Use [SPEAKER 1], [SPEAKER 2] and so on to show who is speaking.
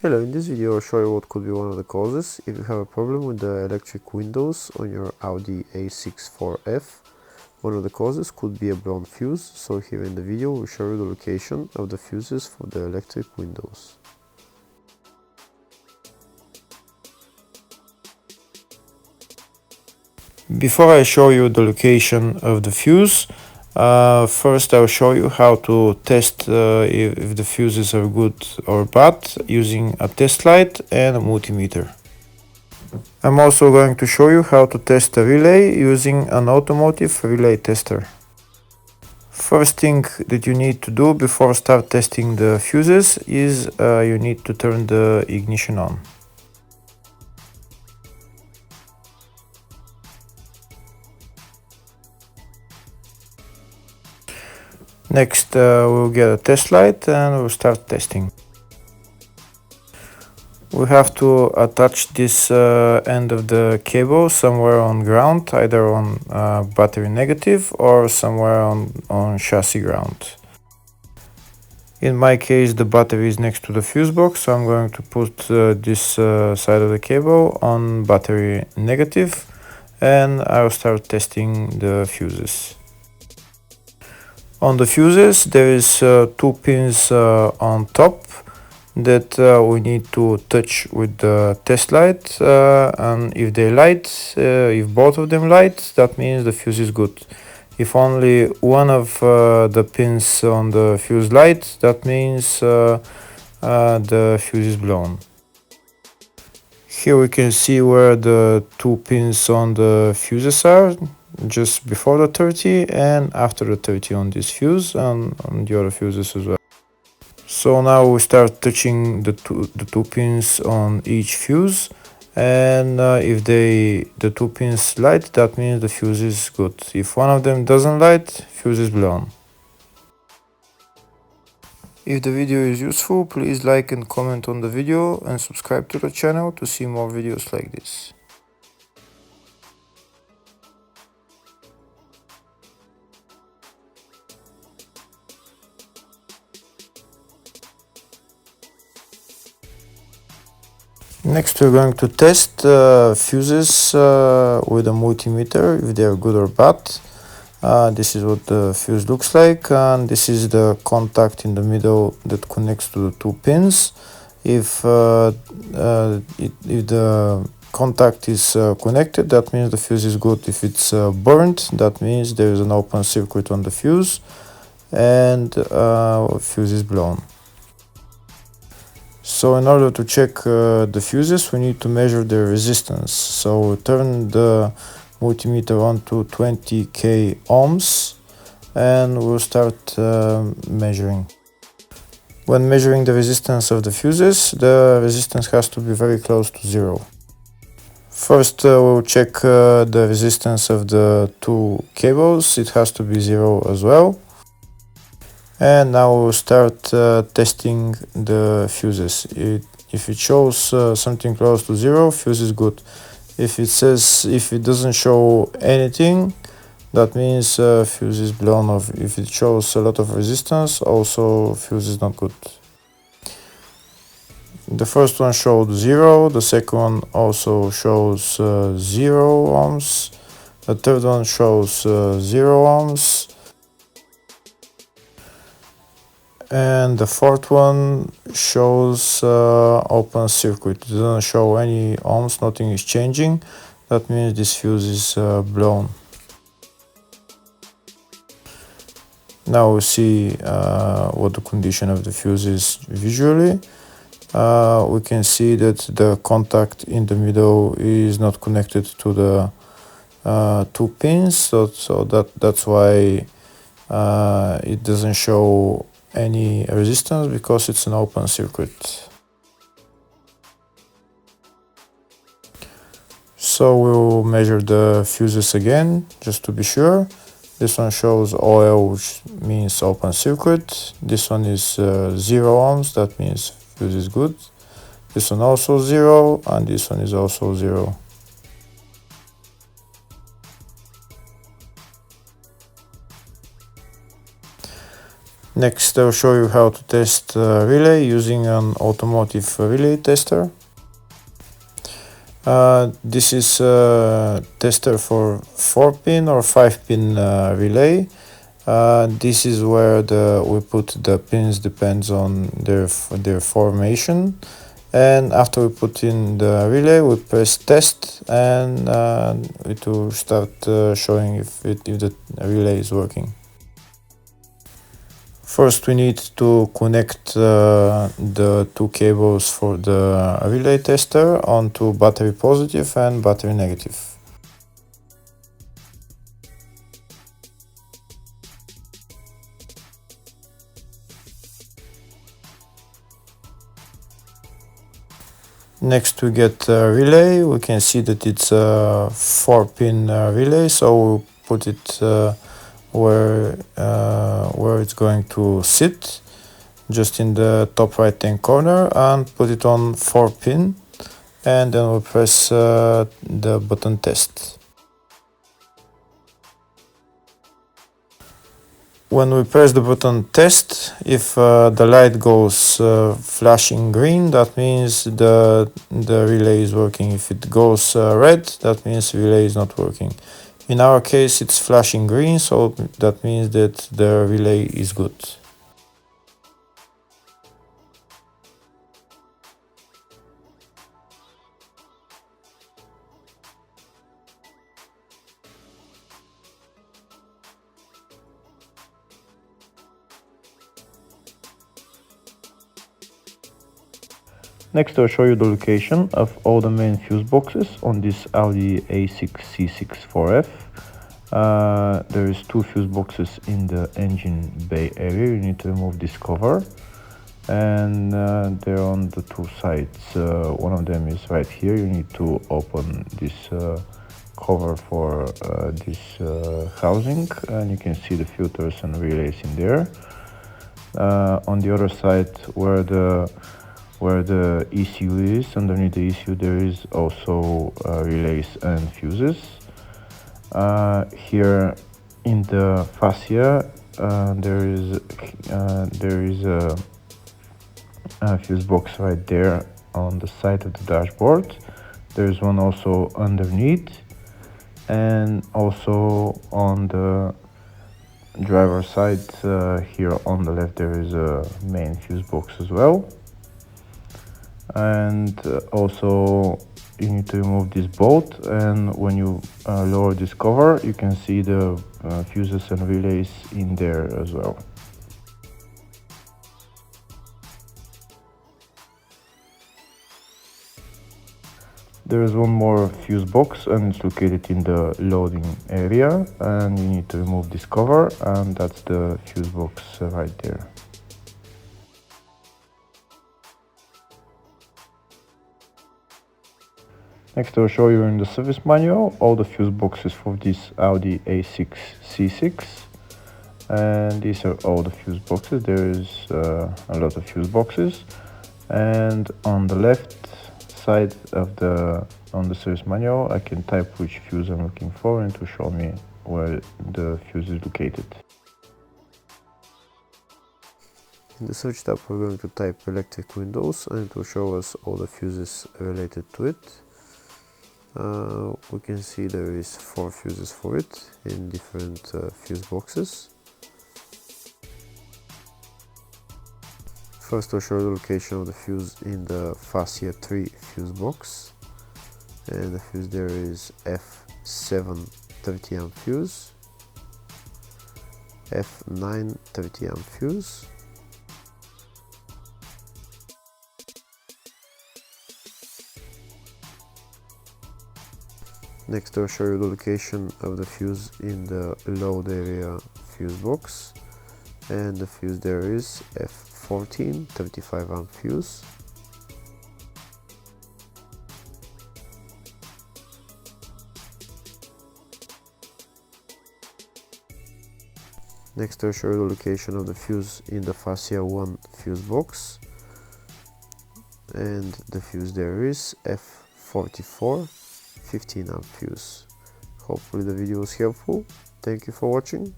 [SPEAKER 1] Hello, in this video I'll show you what could be one of the causes if you have a problem with the electric windows on your Audi A6 4F. One of the causes could be a blown fuse, so here in the video we'll show you the location of the fuses for the electric windows. Before I show you the location of the fuse, first I'll show you how to test if the fuses are good or bad using a test light and a multimeter. I'm also going to show you how to test a relay using an automotive relay tester. First thing that you need to do before start testing the fuses is you need to turn the ignition on. Next we'll get a test light and we'll start testing. We have to attach this end of the cable somewhere on ground, either on battery negative or somewhere on chassis ground. In my case the battery is next to the fuse box, so I'm going to put this side of the cable on battery negative and I'll start testing the fuses. On the fuses there is two pins on top that we need to touch with the test light, and if they light, if both of them light, that means the fuse is good. If only one of the pins on the fuse light, that means the fuse is blown. Here we can see where the two pins on the fuses are, just before the 30 and after the 30 on this fuse and on the other fuses as well. So now we start touching the two pins on each fuse, and if the two pins light, that means the fuse is good. If one of them doesn't light, fuse is blown. If the video is useful, please like and comment on the video and subscribe to the channel to see more videos like this. Next we're going to test fuses with a multimeter, if they are good or bad. This is what the fuse looks like, and this is the contact in the middle that connects to the two pins. If the contact is connected, that means the fuse is good. If it's burnt, that means there is an open circuit on the fuse and fuse is blown. So in order to check the fuses, we need to measure the resistance. So turn the multimeter on to 20k ohms and we'll start measuring. When measuring the resistance of the fuses, the resistance has to be very close to zero. First we'll check the resistance of the two cables. It has to be zero as well. And now we'll start testing the fuses. If it shows something close to zero, fuse is good. If it doesn't show anything, that means fuse is blown off. If it shows a lot of resistance, also fuse is not good. The first one showed 0, the second one also shows 0 ohms, the third one shows 0 ohms, and the fourth one shows open circuit. It doesn't show any ohms, nothing is changing. That means this fuse is blown. Now we see what the condition of the fuse is visually. We can see that the contact in the middle is not connected to the two pins, so that's why it doesn't show any resistance, because it's an open circuit. So we'll measure the fuses again just to be sure. This one shows OL, which means open circuit. This one is 0 ohms, that means fuse is good. This one also 0, and this one is also 0. Next, I'll show you how to test relay using an automotive relay tester. This is a tester for 4-pin or 5-pin relay. This is where we put the pins, depends on their formation. And after we put in the relay, we press test, and it will start showing if the relay is working. First, we need to connect the two cables for the relay tester onto battery positive and battery negative. Next, we get a relay. We can see that it's a 4-pin relay, so we'll put it where it's going to sit, just in the top right hand corner, and put it on 4-pin, and then we'll press the button test. When we press the button test, if the light goes flashing green, that means the relay is working. If it goes red, that means the relay is not working. In our case, it's flashing green, so that means that the relay is good. Next, I'll show you the location of all the main fuse boxes on this Audi A6 C6 4F. There is 2 fuse boxes in the engine bay area. You need to remove this cover, and they're on the 2 sides. One of them is right here. You need to open this cover for this housing, and you can see the filters and relays in there. On the other side, where the ECU is, underneath the ECU there is also relays and fuses. Here in the fascia there is a fuse box right there on the side of the dashboard. There's one also underneath, and also on the driver side here on the left there is a main fuse box as well. And also you need to remove this bolt, and when you lower this cover, you can see the fuses and relays in there as well. There is one more fuse box, and it's located in the loading area, and you need to remove this cover, and that's the fuse box right there. Next, I'll show you in the service manual all the fuse boxes for this Audi A6 C6, and these are all the fuse boxes. There is a lot of fuse boxes, and on the left side of the service manual I can type which fuse I'm looking for, and to show me where the fuse is located. In the search tab we're going to type electric windows, and it will show us all the fuses related to it. We can see there is 4 fuses for it in different fuse boxes. First, I'll show you the location of the fuse in the fascia 3 fuse box, and the fuse there is F7 30 amp fuse, F9 30 amp fuse, next I'll show you the location of the fuse in the load area fuse box, and the fuse there is F14 35 amp fuse, next I'll show you the location of the fuse in the fascia 1 fuse box, and the fuse there is F44 15 amp fuse. Hopefully the video was helpful. Thank you for watching.